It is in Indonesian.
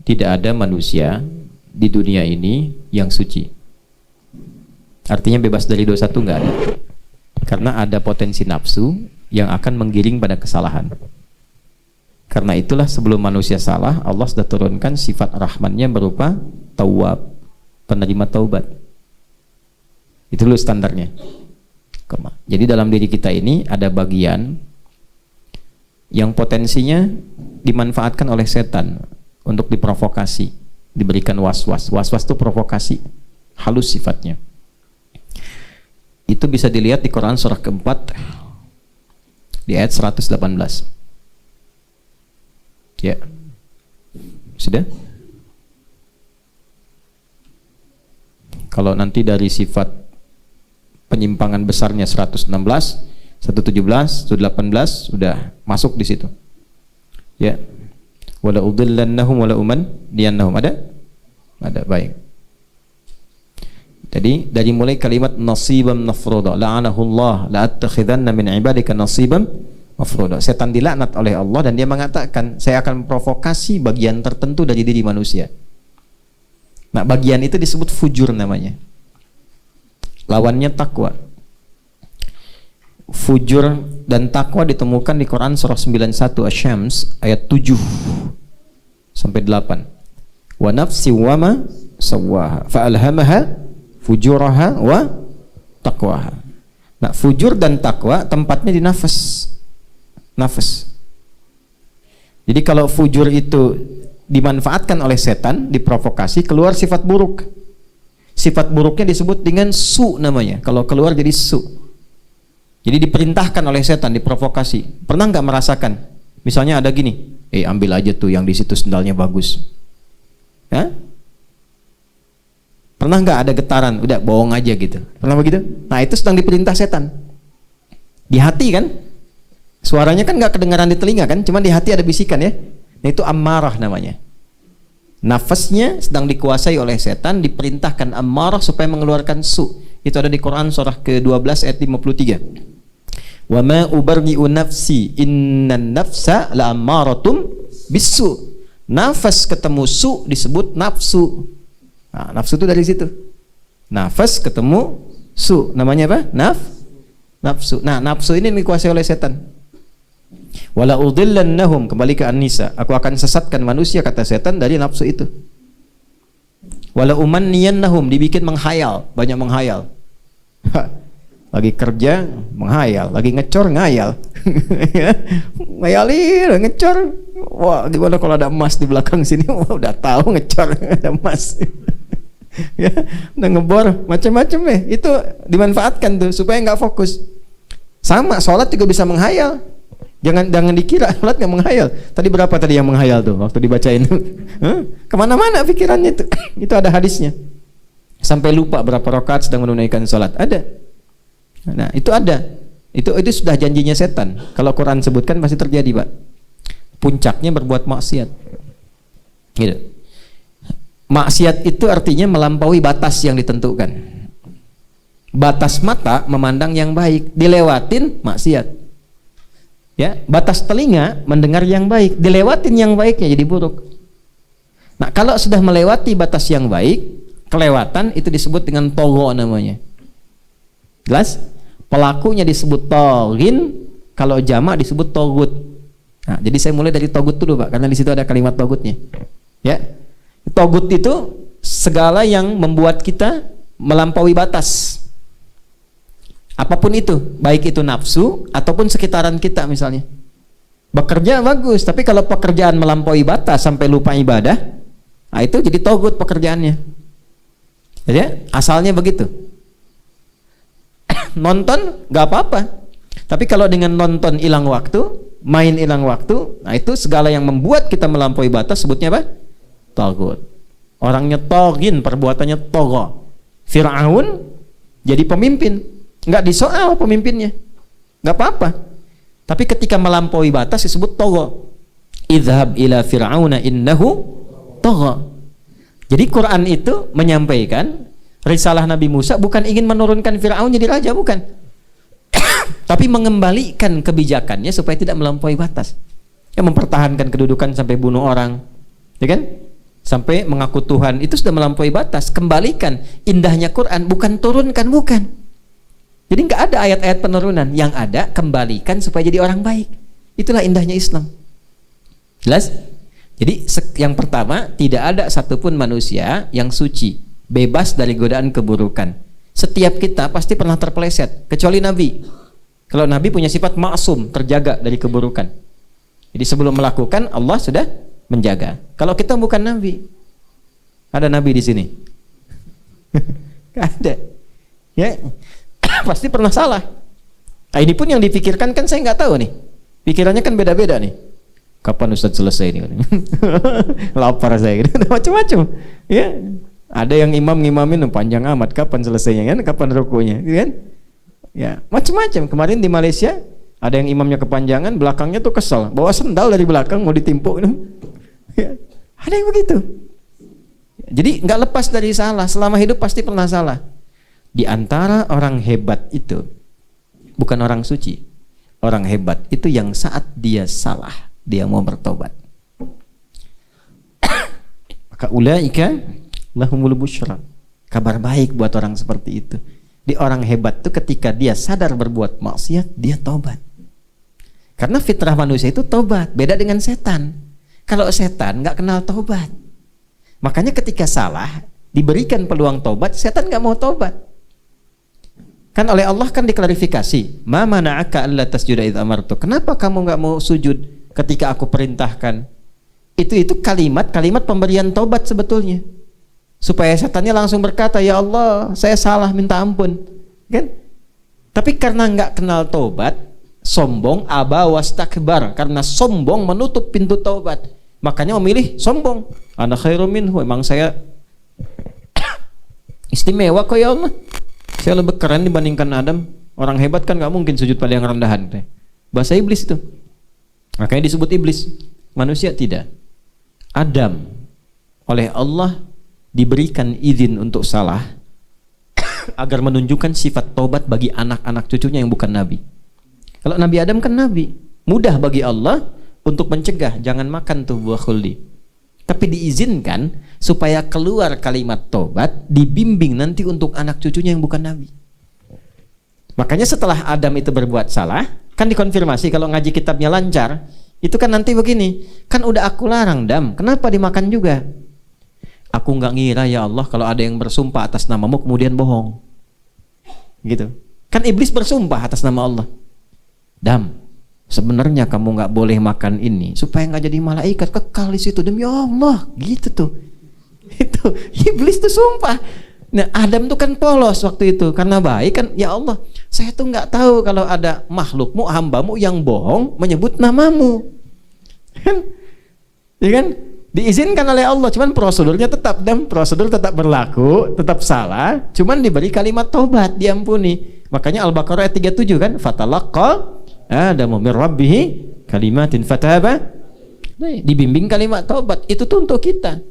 tidak ada manusia di dunia ini yang suci. Artinya bebas dari dosa itu nggak ada. Karena ada potensi nafsu yang akan menggiring pada kesalahan. Karena itulah sebelum manusia salah, Allah sudah turunkan sifat rahmannya berupa tawwab, penerima taubat. Itu dulu standarnya. Jadi dalam diri kita ini ada bagian yang potensinya dimanfaatkan oleh setan untuk diprovokasi, diberikan was-was. Was-was itu provokasi, halus sifatnya. Itu bisa dilihat di Quran surah keempat di ayat 118. Ya. Sudah? Kalau nanti dari sifat penyimpangan besarnya 116, 117, 118 sudah masuk di situ. Ya. Wala udillannahum wala umanniyannahum. Ada, baik. Jadi dari mulai kalimat nasiban mafruḍa, la'anahullah la'attakhidanna min ibadika nasiban mafruḍa. Setan dilaknat oleh Allah dan dia mengatakan, saya akan memprovokasi bagian tertentu dari diri manusia. Nah, bagian itu disebut fujur namanya. Lawannya takwa. Fujur dan takwa ditemukan di Quran surah 91 Asy-Syams ayat 7 sampai 8. Wa nafsi wa ma sawwaha fa'alhamaha fujuraha wa taqwaha. Nah, fujur dan takwa tempatnya di nafas. Jadi kalau fujur itu dimanfaatkan oleh setan, diprovokasi, keluar sifat buruk. Sifat buruknya disebut dengan su namanya. Kalau keluar jadi su. Jadi diperintahkan oleh setan, diprovokasi. Pernah nggak merasakan? Misalnya ada gini, ambil aja tuh yang di situ sendalnya bagus. Ya? Pernah nggak ada getaran? Udah bohong aja gitu. Pernah begitu? Nah, itu sedang diperintah setan. Di hati kan? Suaranya kan nggak kedengaran di telinga kan? Cuma di hati ada bisikan ya. Nah, itu ammarah namanya. Nafasnya sedang dikuasai oleh setan, diperintahkan ammarah supaya mengeluarkan su. Itu ada di Quran surah ke-12 ayat 53. Wa ma ubarri'u nafsi innan nafsa la'ammaratum bisu. Nafas ketemu su disebut nafsu. Nah, nafsu itu dari situ. Nafas ketemu su, namanya apa? Nafsu. Nah, nafsu ini dikuasai oleh setan. Wala udillannahum, kembali ke An-Nisa, aku akan sesatkan manusia, kata setan, dari nafsu itu. Wala umanniyannahum, dibikin menghayal, banyak menghayal. Lagi kerja menghayal, lagi ngecor ngayal. Ngayalin, ngecor. Wah, gimana kalau ada emas di belakang sini? Wah, udah tahu ngecor ada emas. Ya, udah ngebor macam-macam itu dimanfaatkan tuh supaya nggak fokus. Sama sholat juga bisa menghayal. Jangan dikira sholat nggak menghayal. Tadi berapa tadi yang menghayal tuh waktu dibacain? Kemana-mana pikirannya tuh. Itu ada hadisnya. Sampai lupa berapa rakaat sedang menunaikan sholat. Ada. Nah, itu ada. Itu sudah janjinya setan. Kalau Quran sebutkan pasti terjadi, Pak. Puncaknya berbuat maksiat. Gitu. Maksiat itu artinya melampaui batas yang ditentukan. Batas mata memandang yang baik, dilewatin maksiat. Ya, batas telinga mendengar yang baik, dilewatin yang baiknya jadi buruk. Nah, kalau sudah melewati batas yang baik, kelewatan itu disebut dengan togo namanya. Jelas? Pelakunya disebut togin, kalau jamak disebut togut. Nah, jadi saya mulai dari togut dulu, Pak, karena di situ ada kalimat togutnya. Ya, togut itu segala yang membuat kita melampaui batas. Apapun itu, baik itu nafsu ataupun sekitaran kita misalnya. Bekerja bagus, tapi kalau pekerjaan melampaui batas sampai lupa ibadah, nah itu jadi togut pekerjaannya. Jadi asalnya begitu. Nonton nggak apa-apa, tapi kalau dengan nonton hilang waktu, main hilang waktu, nah itu segala yang membuat kita melampaui batas sebutnya apa? Togut. Orangnya togin, perbuatannya togo. Fir'aun jadi pemimpin. Nggak disoal pemimpinnya, nggak apa-apa. Tapi ketika melampaui batas disebut togo. Idhab ila fir'auna innahu togo. Jadi Quran itu menyampaikan risalah Nabi Musa bukan ingin menurunkan Fir'aun jadi raja, bukan. Tapi mengembalikan kebijakannya supaya tidak melampaui batas. Ya, mempertahankan kedudukan sampai bunuh orang, ya kan? sampai mengaku Tuhan, itu sudah melampaui batas. Kembalikan indahnya Quran, bukan turunkan, bukan. Jadi nggak ada ayat-ayat penurunan, yang ada kembalikan supaya jadi orang baik. Itulah indahnya Islam. Jelas? Jadi yang pertama, tidak ada satupun manusia yang suci, bebas dari godaan keburukan. Setiap kita pasti pernah terpeleset, kecuali Nabi. Kalau Nabi punya sifat maksum, terjaga dari keburukan. Jadi sebelum melakukan, Allah sudah menjaga. Kalau kita bukan Nabi, ada Nabi di sini? Gak ada. Ya, pasti pernah salah. Nah, ini pun yang dipikirkan kan saya nggak tahu nih. Pikirannya kan beda-beda nih. Kapan Ustadz selesai ini? Lapar saya. Macam-macam. Ya, ada yang imam ngimamin panjang amat. Kapan selesainya kan? Kapan rukunya? Kan? Ya, macam-macam. Kemarin di Malaysia ada yang imamnya kepanjangan, belakangnya tuh kesel, bawa sendal dari belakang mau ditimpuk. Ya, ada yang begitu. Jadi nggak lepas dari salah, selama hidup pasti pernah salah. Di antara orang hebat itu bukan orang suci. Orang hebat itu yang saat dia salah, dia mau bertobat. Maka ulaika lahumul busyra. Kabar baik buat orang seperti itu. Di orang hebat itu ketika dia sadar berbuat maksiat, dia tobat. Karena fitrah manusia itu tobat, beda dengan setan. Kalau setan nggak kenal tobat. Makanya ketika salah, diberikan peluang tobat, setan nggak mau tobat. Kan oleh Allah kan diklarifikasi, ma mana'aka alla tasjuda idz amartu. Kenapa kamu nggak mau sujud ketika aku perintahkan? Itu kalimat pemberian tobat sebetulnya. Supaya setannya langsung berkata, ya Allah, saya salah, minta ampun. Kan? Tapi karena nggak kenal tobat, sombong, aba wastakbar, karena sombong menutup pintu taubat, makanya memilih sombong. Ana khairum minhu, emang saya istimewa kok ya Allah, saya lebih keren dibandingkan Adam. Orang hebat kan nggak mungkin sujud pada yang rendahan. Bahasa iblis itu, makanya disebut iblis. Manusia tidak. Adam oleh Allah diberikan izin untuk salah agar menunjukkan sifat taubat bagi anak-anak cucunya yang bukan nabi. Kalau Nabi Adam kan nabi, mudah bagi Allah untuk mencegah jangan makan tuh buah khuldi. Tapi diizinkan supaya keluar kalimat tobat, dibimbing nanti untuk anak cucunya yang bukan nabi. Makanya setelah Adam itu berbuat salah, kan dikonfirmasi kalau ngaji kitabnya lancar, itu kan nanti begini, kan udah aku larang Adam, kenapa dimakan juga? Aku nggak ngira ya Allah kalau ada yang bersumpah atas namamu kemudian bohong. Gitu. Kan iblis bersumpah atas nama Allah. Dam, sebenarnya kamu nggak boleh makan ini supaya nggak jadi malaikat kekal di situ demi Allah, gitu tuh. Itu iblis tuh sumpah. Nah Adam tuh kan polos waktu itu karena baik kan, ya Allah, saya tuh nggak tahu kalau ada makhlukmu, hambamu yang bohong menyebut namamu. Kan, ya kan? Diizinkan oleh Allah, cuman prosedurnya tetap prosedur tetap berlaku, tetap salah, cuman diberi kalimat taubat, diampuni. Makanya Al-Baqarah ayat 37 kan, fatalaqqa Adamu min rabbih kalimatin fataba. Dibimbing kalimat taubat, itu tuh untuk kita.